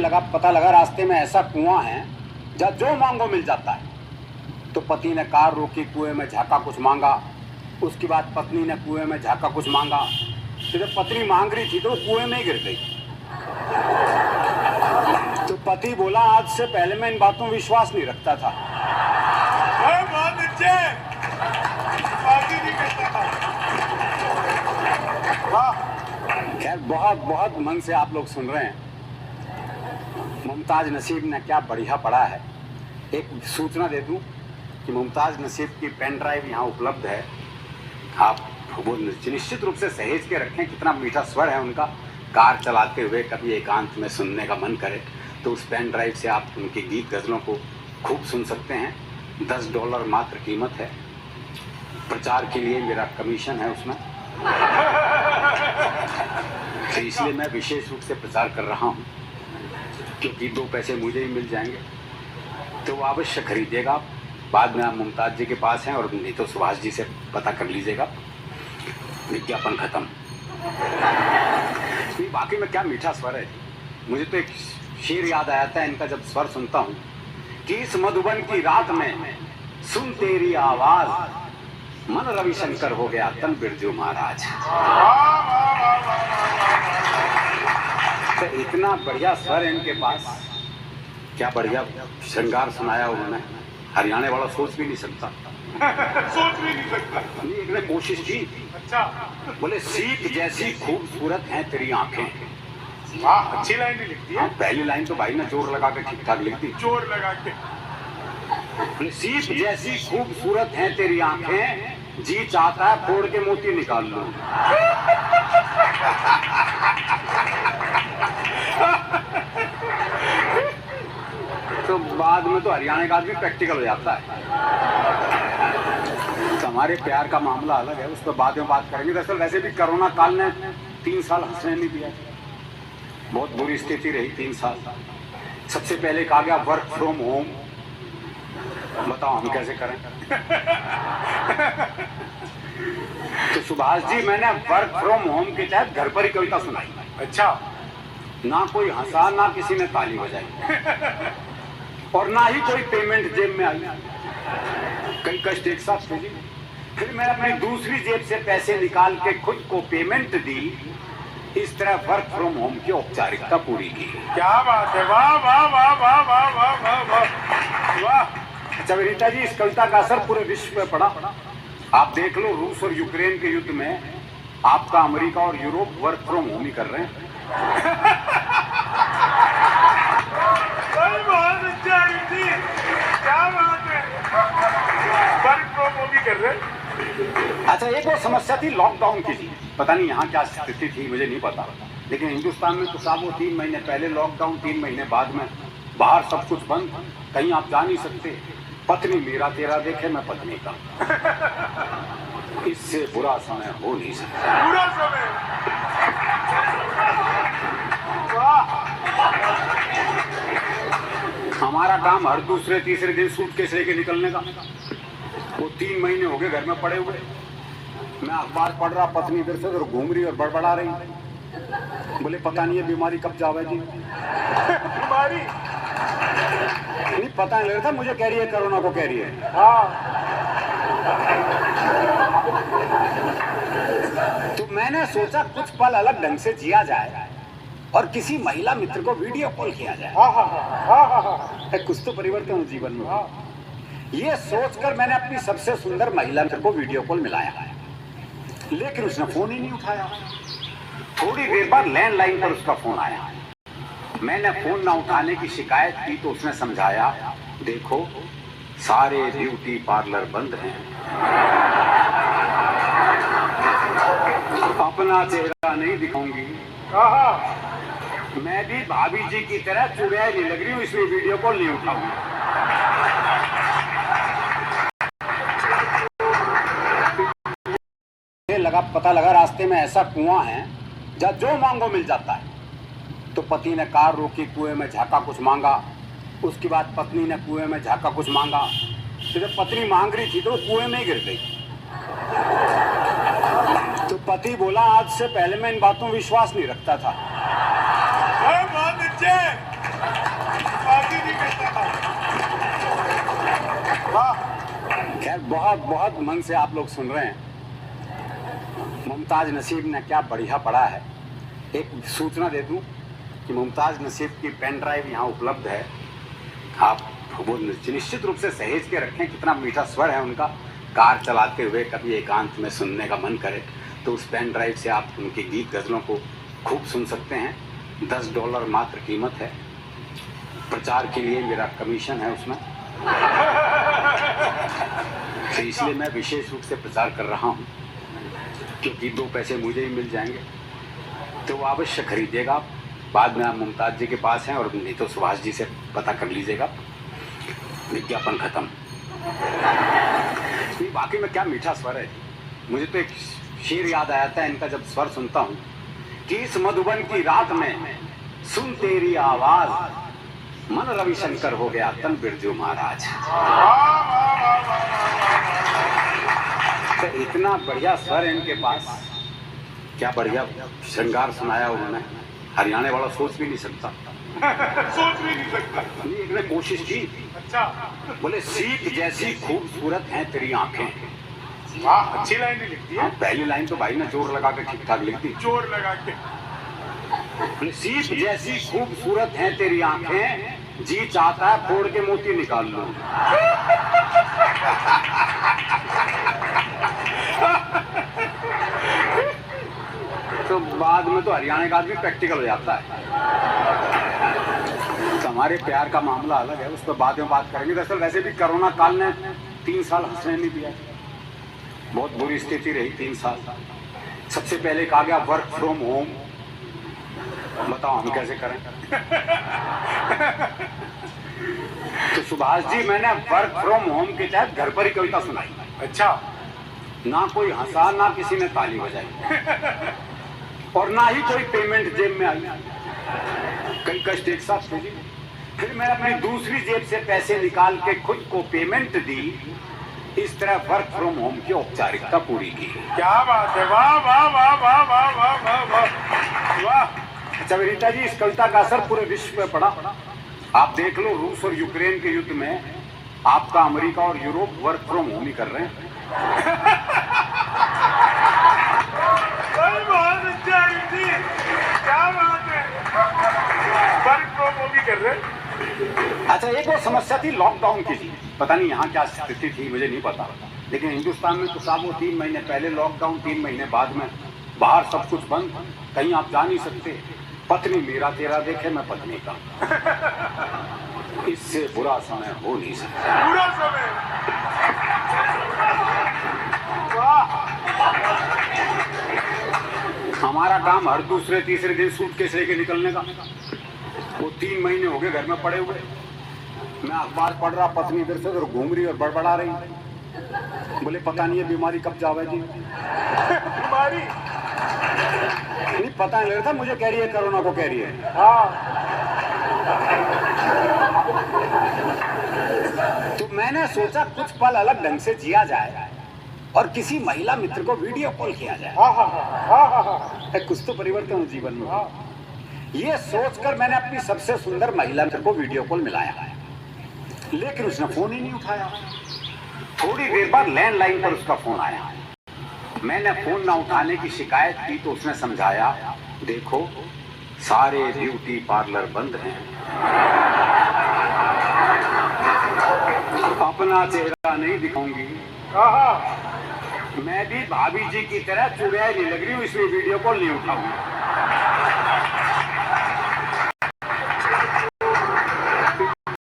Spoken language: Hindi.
पता लगा रास्ते में ऐसा कुआं है जहाँ जो मांगो मिल जाता है। तो पति ने कार रोकी, कुएं में झांका, कुछ मांगा। उसके बाद पत्नी ने कुएं में झांका, कुछ मांगा। तो जब पत्नी मांग रही थी तो वो कुएं में ही गिर गई। तो पति बोला, आज से पहले मैं इन बातों में विश्वास नहीं रखता था। बहुत अच्छे, बाकी नहीं करता था। खैर, बहुत बहुत मन से आप लोग सुन रहे हैं। मुमताज नसीब ने क्या बढ़िया पढ़ा है। एक सूचना दे दूं कि मुमताज नसीब की पेन ड्राइव यहाँ उपलब्ध है। आप वो निश्चित रूप से सहेज के रखें। कितना मीठा स्वर है उनका। कार चलाते हुए कभी एकांत में सुनने का मन करे तो उस पेन ड्राइव से आप उनके गीत गज़लों को खूब सुन सकते हैं। $10 मात्र कीमत है। प्रचार के लिए मेरा कमीशन है उसमें, तो इसलिए मैं विशेष रूप से प्रचार कर रहा हूँ, क्योंकि 2 पैसे मुझे ही मिल जाएंगे। तो वो अवश्य खरीदिएगा। बाद में आप मुमताज जी के पास हैं, और नहीं तो सुभाष जी से पता कर लीजिएगा। विज्ञापन खत्म। बाकी में क्या मीठा स्वर है। मुझे तो एक शेर याद आ जाता है इनका जब स्वर सुनता हूँ कि इस मधुबन की रात में सुन तेरी आवाज, मन रविशंकर हो गया तन बिरजू महाराज। तो इतना बढ़िया स्वर है इनके पास। क्या बढ़िया श्रृंगार सुनाया उन्होंने। हरियाणा वाला सोच भी नहीं सकता। सोच भी नहीं सकता। नहीं, एक ने कोशिश की। अच्छा, बोले, सीख जैसी खूबसूरत हैं तेरी आंखें। वाह, अच्छी लाइन ही लिखती है। पहली लाइन तो भाई ने जोर लगा के ठीक ठाक लिख दी। जोर लगा के। बोले, सीख जैसी खूबसूरत हैं तेरी आंखें, जी चाहता है फोड़ के मोती निकाल लूं। तो बाद में तो हरियाणा का आदमी प्रैक्टिकल हो जाता है। तो हमारे प्यार का मामला अलग है, उस पर बाद में बात करेंगे। दरअसल वैसे भी कोरोना काल ने 3 साल हंसने नहीं दिया। बहुत बुरी स्थिति रही 3 साल। सबसे पहले कहा गया वर्क फ्रॉम होम। बताओ हम कैसे करें। तो सुभाष जी, मैंने वर्क फ्रॉम होम के तहत घर पर ही कविता सुनाई। अच्छा, ना कोई हंसा, ना किसी ने ताली बजाई, और ना ही कोई पेमेंट जेब में आई। कई कष्ट एक साथ थे। फिर मैंने अपनी दूसरी जेब से पैसे निकाल के खुद को पेमेंट दी। इस तरह वर्क फ्रॉम होम की औपचारिकता पूरी की। क्या बात है। वाह वाह वाह वाह वाह वाह वाह वाह वाह। अच्छा रीता जी, इस कविता का असर पूरे विश्व में पड़ा। आप देख लो, रूस और यूक्रेन के युद्ध में आपका अमेरिका और यूरोप वर्क फ्रॉम होम ही कर रहे हैं। बहुत अच्छा जी, क्या बात है। वर्क फ्रॉम होम ही कर रहे हैं। अच्छा, एक और समस्या थी लॉकडाउन की। पता नहीं यहाँ क्या स्थिति थी, मुझे नहीं पता, लेकिन हिंदुस्तान में तो साहब वो 3 महीने पहले लॉकडाउन, 3 महीने बाद में बाहर सब कुछ बंद, कहीं आप जा नहीं सकते। पत्नी मेरा तेरा देखे, मैं पत्नी का। इससे बुरा समय हो नहीं सकता। पूरा समय। वाह। हमारा काम हर दूसरे तीसरे दिन सूटकेस लेके निकलने का। वो 3 महीने हो गए घर में पड़े हुए। मैं अखबार पढ़ रहा, पत्नी इधर से उधर घूम रही और बड़बड़ा रही। बोले, पता नहीं ये बीमारी कब जाएगी। बीमारी नहीं पता नहीं लग रहा था मुझे। कह रही है कोरोना को कह रही है। हाँ। तो मैंने सोचा कुछ पल अलग ढंग से जिया जाए और किसी महिला मित्र को वीडियो कॉल किया जाए। कुछ तो परिवर्तन हो जीवन में। ये सोचकर मैंने अपनी सबसे सुंदर महिला मित्र को वीडियो कॉल मिलाया, लेकिन उसने फोन ही नहीं उठाया। थोड़ी देर बाद लैंडलाइन पर उसका फोन आया। मैंने फोन ना उठाने की शिकायत की तो उसने समझाया, देखो सारे ब्यूटी पार्लर बंद हैं, अपना चेहरा नहीं दिखाऊंगी। मैं भी भाभी जी की तरह चुड़ैल नहीं लग रही हूँ, इसलिए वीडियो कॉल नहीं उठाऊंगी। पता लगा रास्ते में ऐसा कुआं है जहाँ जो मांगो मिल जाता है। तो पति ने कार रोकी, कुएं में झांका, कुछ मांगा। उसके बाद पत्नी ने कुएं में झांका, कुछ मांगा। तो जब पत्नी मांग रही थी तो वो कुएं में ही गिर गई। तो पति बोला, आज से पहले मैं इन बातों में विश्वास नहीं रखता था। बहुत अच्छे। खैर बहुत बहुत मन से आप लोग सुन रहे हैं। मुमताज नसीब ने क्या बढ़िया पढ़ा है। एक सूचना दे दूं कि मुमताज नसीब की पेन ड्राइव यहाँ उपलब्ध है। आप वो निश्चित रूप से सहेज के रखें। कितना मीठा स्वर है उनका। कार चलाते हुए कभी एकांत में सुनने का मन करे तो उस पेन ड्राइव से आप उनके गीत गज़लों को खूब सुन सकते हैं। $10 मात्र कीमत है। प्रचार के लिए मेरा कमीशन है उसमें, तो इसलिए मैं विशेष रूप से प्रचार कर रहा हूँ, क्योंकि 2 पैसे मुझे ही मिल जाएंगे। तो वो अवश्य खरीदिएगा। बाद में आप मुमताज जी के पास हैं, और नहीं तो सुभाष जी से पता कर लीजिएगा। विज्ञापन खत्म। बाकी में क्या मीठा स्वर है। मुझे तो एक शेर याद आया था इनका जब स्वर सुनता हूँ कि इस मधुबन की रात में सुन तेरी आवाज, मन रविशंकर हो गया तन बिरजू महाराज। तो इतना बढ़िया स्वर है इनके पास। क्या बढ़िया श्रृंगार सुनाया उन्होंने। हरियाणा वाला सोच भी नहीं सकता। सोच भी नहीं सकता। एक ने कोशिश की। अच्छा। बोले सीख जैसी खूबसूरत हैं तेरी आंखें। वाह, अच्छी लाइन लिखती है। पहली लाइन तो भाई ने जोर लगा के ठीक ठाक लिख दी। जोर लगा के। बोले सीख जैसी खूबसूरत हैं तेरी आंखें, जी चाहता है फोड़ के मोती निकाल लूं। तो बाद में तो हरियाणा का आदमी प्रैक्टिकल हो जाता है। तो हमारे प्यार का मामला अलग है, उस पर बाद में बात करेंगे। दरअसल वैसे भी कोरोना काल ने 3 साल हंसने नहीं दिया। बहुत बुरी स्थिति रही 3 साल। सबसे पहले कहा गया वर्क फ्रॉम होम। बताओ हम कैसे करें। तो सुभाष जी मैंने वर्क फ्रॉम होम के तहत घर पर ही कविता सुनाई। अच्छा। ना कोई हंसा, ना किसी ने ताली बजाई, और ना ही कोई पेमेंट जेब में आई। कई कष्ट एक साथ थे। फिर मैं अपनी दूसरी जेब से पैसे निकाल के खुद को पेमेंट दी। इस तरह वर्क फ्रॉम होम की औपचारिकता पूरी की। क्या बात है। वाह वाह वाह वाह वाह वाह वाह वाह वाह। अच्छा रीता जी, इस कविता का असर पूरे विश्व में पड़ा। आप देख लो, रूस और यूक्रेन के युद्ध में आपका अमेरिका और यूरोप वर्क फ्रॉम होम ही कर रहे हैं। बहुत अच्छा जी। क्या बात है। वर्क फ्रॉम होम ही कर रहे हैं। अच्छा, एक वो समस्या थी लॉकडाउन की थी। पता नहीं यहाँ क्या स्थिति थी, मुझे नहीं पता, लेकिन हिंदुस्तान में तो साहब वो 3 महीने पहले लॉकडाउन, 3 महीने बाद में बाहर सब कुछ बंद, कहीं आप जा नहीं सकते। पत्नी मेरा तेरा देखे, मैं पत्नी का। इससे बुरा समय हो नहीं सकता। पूरा समय। वाह। हमारा काम हर दूसरे तीसरे दिन सूटकेस लेके निकलने का। वो 3 महीने हो गए घर में पड़े हुए। मैं अखबार पढ़ रहा, पत्नी इधर से उधर घूम रही और बड़बड़ा रही। बोले पता नहीं ये बीमारी कब जावेगी। बीमारी नहीं पता नहीं लग रहा था, मुझे कह रही है कोरोना को कह रही है। हाँ। तो मैंने सोचा कुछ पल अलग ढंग से जिया जाए और किसी महिला मित्र को वीडियो कॉल किया जाए। कुछ तो परिवर्तन हो जीवन में। ये सोचकर मैंने अपनी सबसे सुंदर महिला मित्र को वीडियो कॉल मिलाया, लेकिन उसने फोन ही नहीं उठाया। थोड़ी देर बाद लैंडलाइन पर उसका फोन आया। मैंने फोन ना उठाने की शिकायत की तो उसने समझाया, देखो सारे ब्यूटी पार्लर बंद हैं, अपना चेहरा नहीं दिखाऊंगी। मैं भी भाभी जी की तरह चुड़ैल नहीं लग रही हूँ, इसलिए वीडियो कॉल नहीं उठाऊंगी।